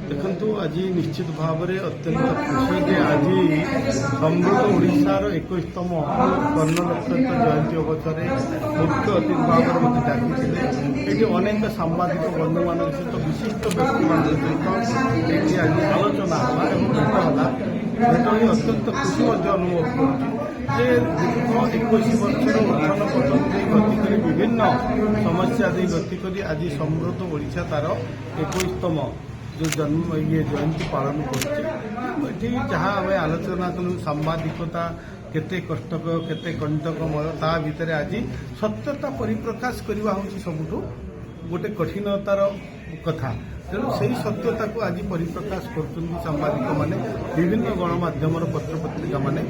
देखु आज निश्चित भाव में अत्यंत खुशी जे आज समृद्ध ओडार 21तम स्वर्ण नक्षत्र जयंती अवसर मुख्य अतिथि भाव में मत डाक ये अनेक सांबादिक बंधु मान सहित विशिष्ट व्यक्ति मान सहित आज आलोचना भेट ही अत्यंत खुशी अनुभव कर 21 वर्षर उत्थान पतन गति कर विभिन्न समस्या दे गति कर आज समृद्ध ओडिशा तार 21तम जो जन्म ये जयंती पालन करती जहाँ आम आलोचना कलु सांबादिकता केते कष्टकर केते कंटकमय ता भितर आज सत्यता परिप्रकाश करवा हूँ सबुठू गोटे कठिनतार कथा तेणु से सत्यता को आज परिप्रकाश कर सांबादिक मैंने विभिन्न गणमाध्यम पत्र पत्रिका मैंने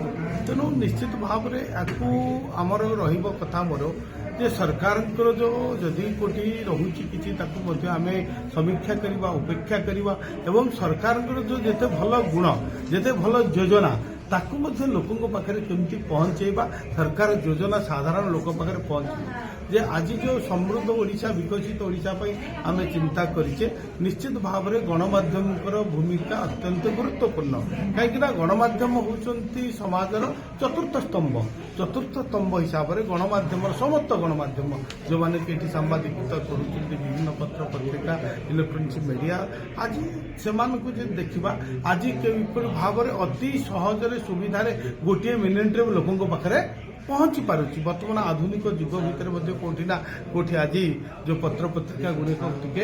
तेणु निश्चित भाव में आपको आमर रहा मोर जे सरकार जो जदि कोटी रोचे किसी आम समीक्षा करवा उपेक्षा करवा एवं सरकार जो जिते भल गुण जिते भल योजना ताकू लोकों पाखे केमती पहुंचेबा सरकार योजना साधारण लोक पाखे पहुंचे जे आज जो समृद्ध ओडिशा विकसित ओडिशा आम चिंता करें निश्चित भाव में गणमाध्यम भूमिका अत्यंत गुरुत्वपूर्ण कहीं गणमाध्यम होती समाजर चतुर्थ स्तंभ हिसाब से गणमाध्यम समस्त गणमाध्यम जो मैंने कि सांबादिकता कर विभिन्न पत्र पत्रिका इलेक्ट्रोनिक्स मीडिया आज से देखा आज किपरि भाव में अति सहजरे सुविधार गोटे मिनिट्रे लोकों पाखे पहुंची पारुची बर्तमान आधुनिक जुग भितर कोठी ना कोठी आज जो पत्र पत्रिका गुड़िक टे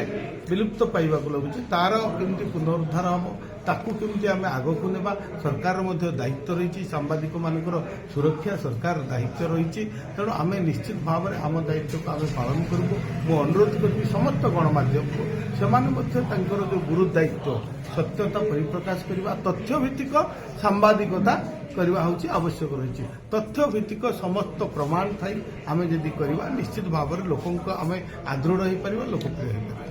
विलुप्त पाइबा लगुच तार केमती पुनरुद्धार हम ताकू केमती आम आगक नेबा सरकार दायित्व रही सांबादिक मानकर सुरक्षा सरकार दायित्व रही तेणु आम निश्चित भाव में आम दायित्व को आम पालन करूँ मु अनुरोध करी समस्त गणमाध्यम को से जो गुरु दायित्व सत्यता परिप्रकाश करने तथ्यभित्तिक सांबादिकता करवा हूँ आवश्यक रही तथ्य भित्तिक समस्त प्रमाण थी आम जदि करवा निश्चित भाव में लोकों आम आदृढ़ हो पार लोकप्रिय हो पार।